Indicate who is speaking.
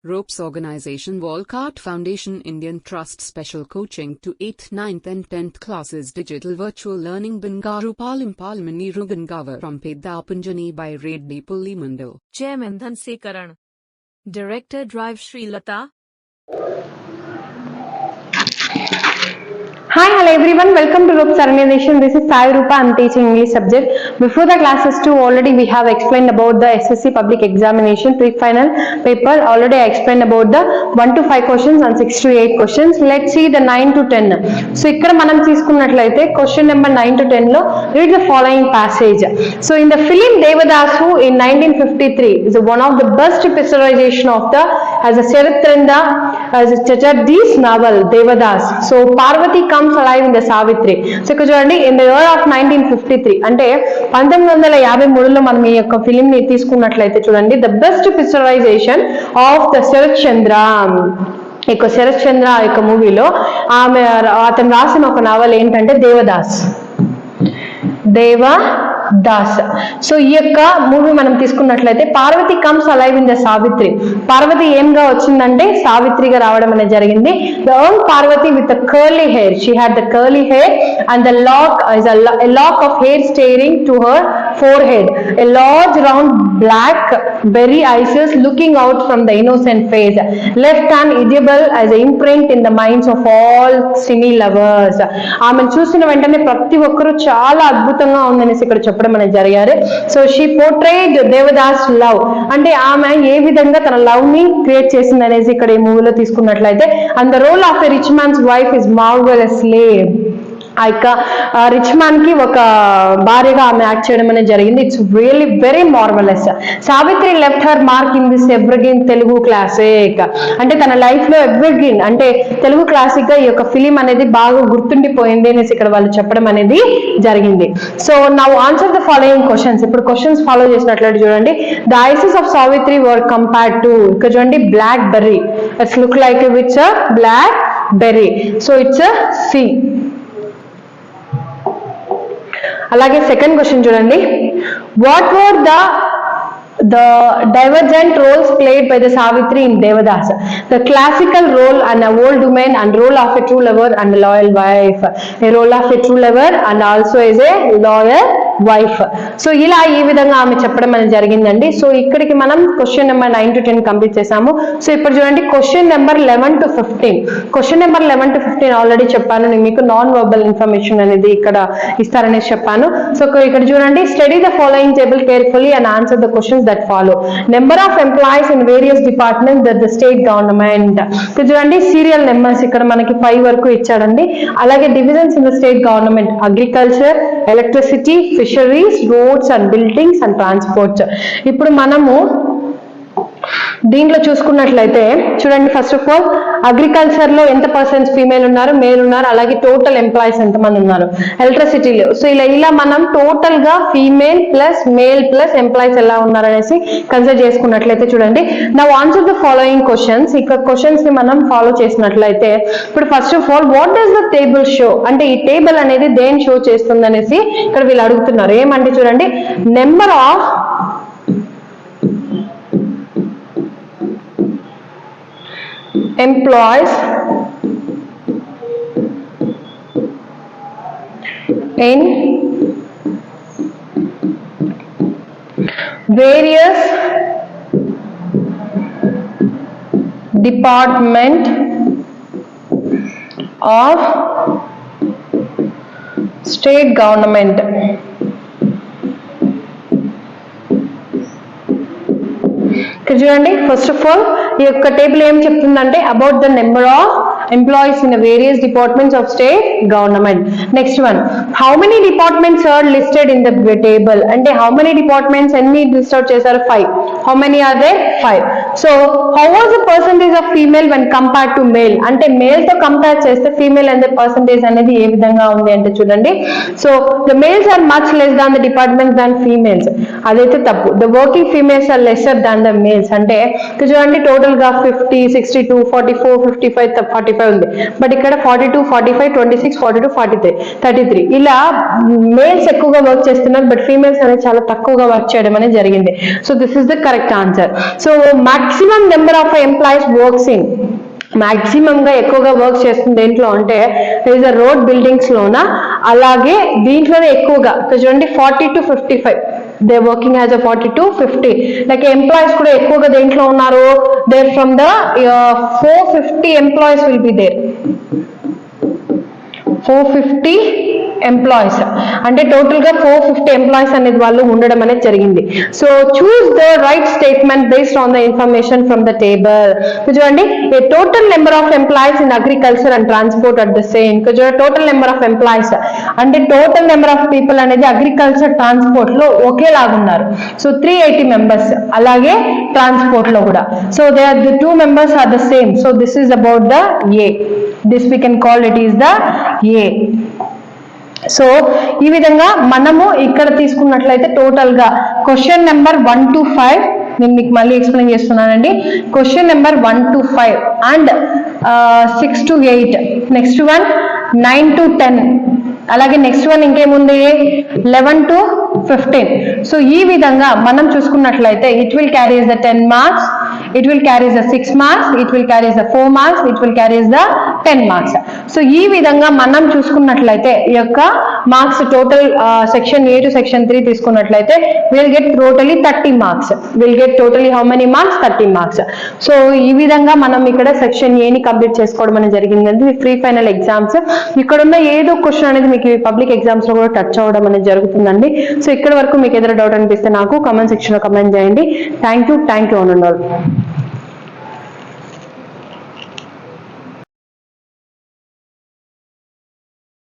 Speaker 1: Ropes Organization Walcott Foundation Indian Trust Special Coaching to 8th, 9th and 10th Classes Digital Virtual Learning Bangaru Palimani Rugangavar from Pedapunjani by Reddy Pulli Mandal.
Speaker 2: Chairman Dhansekaran. Director Drive Sri Lata.
Speaker 3: Hi, hello everyone. Welcome to Ropes Organization. This is Sai Rupa. I'm teaching English subject. Before the classes 2, already we have explained about the SSC Public Examination pre-final paper. Already I explained about the 1 to 5 questions and 6 to 8 questions. Let's see the 9 to 10. So, ikkada manam teeskunnatlaithe question number 9 to 10 lo read the following passage. So, in the film Devadasu in 1953 is one of the best picturization of the as a Sharathchandra as a Chatterjee's novel Devadas. So, Parvati comes alive in the Savitri. So, ఇక్కడ చూడండి in the year of 1953 అంటే 1953లో మనం ఈ యొక్క film ని తీసుకున్నట్లయితే చూడండి the best picturization of the Sharathchandra Sarath చంద్ర యొక్క మూవీలో అతను రాసిన ఒక నవల ఏంటంటే దేవదాస్. సో ఈ యొక్క మూవీ మనం తీసుకున్నట్లయితే Parvati comes alive in the Savitri. Parvati ఏంగా వచ్చిందంటే సావిత్రిగా రావడం అనేది జరిగింది. The young Parvati with curly hair, she had the curly hair and the lock is a lock of hair staring to her forehead, a large round black berry eyes looking out from the innocent face, left unedible as an imprint in the minds of all cine lovers. ఆమెను చూసిన వెంటనే ప్రతి ఒక్కరూ చాలా అద్భుతంగా ఉందనేసి ఇక్కడ చెప్పడం అనేది జరిగారు. So she portrayed Devdas love అంటే ఆమె ఏ విధంగా తన లవ్ ని క్రియేట్ చేసింది అనేసి ఇక్కడ ఈ మూవీలో తీసుకున్నట్లయితే and the role of a rich man's wife is marvellously. ఆ యొక్క రిచ్ మ్యాన్ కి ఒక భార్యగా ఆమె యాక్ట్ చేయడం అనేది జరిగింది. It's really very marvellous. Savitri left her mark in this evergreen Telugu classic అంటే తన లైఫ్ లో ఎవ్రీగ్రీన్ అంటే తెలుగు క్లాసిక్ గా ఈ యొక్క ఫిలిం అనేది బాగా గుర్తుండిపోయింది అనేసి ఇక్కడ వాళ్ళు చెప్పడం అనేది జరిగింది. So now answer the following questions. ఇప్పుడు క్వశ్చన్స్ ఫాలో చేసినట్లయితే చూడండి the eyes of Savitri were compared to ఇక్కడ చూడండి blackberry. It's look like which blackberry. So it's C. అలాగే సెకండ్ క్వశ్చన్ చూడండి what were the divergent roles played by the Savitri in Devadas? The classical role and a old woman and role of a true lover and a loyal wife. A role of a true lover and also as a loyal wife. So ఇలా ఈ విధంగా ఆమె చెప్పడం అనేది జరిగిందండి. So ఇక్కడికి మనం question number 9 to 10 complete చేసాము. సో ఇప్పుడు చూడండి question number 11 to 15. Question number 11 to 15 already చెప్పాను నేను మీకు నాన్ వర్బల్ ఇన్ఫర్మేషన్ అనేది ఇక్కడ ఇస్తారనేసి చెప్పాను. సో ఇక్కడ చూడండి study the following table carefully and answer the questions that follow. Number of employees in various departments that the state government. ఇక్కడ చూడండి సీరియల్ నెంబర్స్ ఇక్కడ మనకి 5 వరకు ఇచ్చాడండి. అలాగే divisions in the state government agriculture, electricity, fisheries, roads and buildings and transports. ఇప్పుడు మనము దీంట్లో చూసుకున్నట్లయితే చూడండి ఫస్ట్ ఆఫ్ ఆల్ అగ్రికల్చర్ లో ఎంత పర్సెంట్స్ ఫీమేల్ ఉన్నారు, మేల్ ఉన్నారు, అలాగే టోటల్ ఎంప్లాయీస్ ఎంతమంది ఉన్నారు. ఎలక్ట్రిసిటీలో సో ఇలా మనం టోటల్ గా female plus male plus employees ఎలా ఉన్నారు అనేసి కన్సిడర్ చేసుకున్నట్లయితే చూడండి now answer the following questions. ఇక్కడ క్వశ్చన్స్ ని మనం ఫాలో చేసినట్లయితే ఇప్పుడు first of all what does the table show అంటే ఈ టేబుల్ అనేది దేని షో చేస్తుంది అనేసి ఇక్కడ వీళ్ళు అడుగుతున్నారు. ఏమంటే చూడండి number of employees in various department of state government. ఇక్కడ చూడండి ఫస్ట్ ఆఫ్ ఆల్ ఈ యొక్క టేబుల్ ఏం చెప్తుందంటే about the number of employees in various departments of state government. Next one how many departments are listed in the table అంటే how many departments ఎన్ని list out చేశారు 5. How many are they 5. So how was the percentage of female when compared to male అంటే male తో compare చేస్తే female అనే percentage అనేది ఏ విధంగా ఉంది అంటే చూడండి so the males are much less than the departments than females. అదైతే తప్పు. The working females are lesser than the males అంటే చూడండి టోటల్ గా 50, 62, 44, 55, 45 45 ఉంది, బట్ ఇక్కడ 42, 45, 26, 42, 43, 33 ఇలా మేల్స్ ఎక్కువగా వర్క్ చేస్తున్నారు, బట్ ఫీమేల్స్ అనేది చాలా తక్కువగా వర్క్ చేయడం అనేది జరిగింది. So this is the correct answer. So maximum number of employees works in, maximum గా ఎక్కువగా వర్క్ చేస్తుంది దేంట్లో అంటే ఇస్ ద రోడ్ బిల్డింగ్స్ లోన, అలాగే దీంట్లోనే ఎక్కువగా చూడండి 40 to 55 they working as a 40 to 50. Like employees కూడా ఎక్కువగా దేంట్లో ఉన్నారు, there from the 450 employees will be there, 450 employees అంటే టోటల్ గా 450 ఎంప్లాయీస్ అనేది వాళ్ళు ఉండడం అనేది జరిగింది. So choose the right statement based on the information from the table. చూడండి total number of employees in agriculture and transport at the same. Total number of employees అంటే total number of people అనేది agriculture transport లో ఒకేలాగా ఉన్నారు. So 380 members, అలాగే transport లో కూడా. So they are the 2 members are the same. So this is about the A, this we can call it is the A. సో ఈ విధంగా మనము ఇక్కడ తీసుకున్నట్లయితే టోటల్ గా క్వశ్చన్ నెంబర్ 1 to 5 నేను మీకు మళ్ళీ ఎక్స్ప్లెయిన్ చేస్తున్నానండి. Question number 1 to 5 and 6 to 8, next one 9 to 10, అలాగే నెక్స్ట్ వన్ ఇంకేముంది 11 to 15. సో ఈ విధంగా మనం చూసుకున్నట్లయితే it will carries the 10 marks, it will carries the 6 marks, it will carries the 4 marks, it will carries the 10 marks. So ఈ విధంగా మనం చూసుకున్నట్లయితే ఈ యొక్క marks total section A to section 3 తీసుకున్నట్లయితే will get totally 30 marks, will get totally how many marks 30 marks. So ఈ విధంగా మనం ఇక్కడ సెక్షన్ A ని కంప్లీట్ చేసుకోవడం అనేది జరిగిందండి. ప్రీ ఫైనల్ ఎగ్జామ్స్ ఇక్కడ ఉన్న ఏదో క్వశ్చన్ అనేది మీకు పబ్లిక్ ఎగ్జామ్స్ లో కూడా టచ్ అవ్వడం అనేది జరుగుతుందండి. సో ఇక్కడ వరకు మీకు ఏదైనా డౌట్ అనిపిస్తే నాకు కామెంట్ సెక్షన్ లో కామెంట్ చేయండి. Thank you on and all.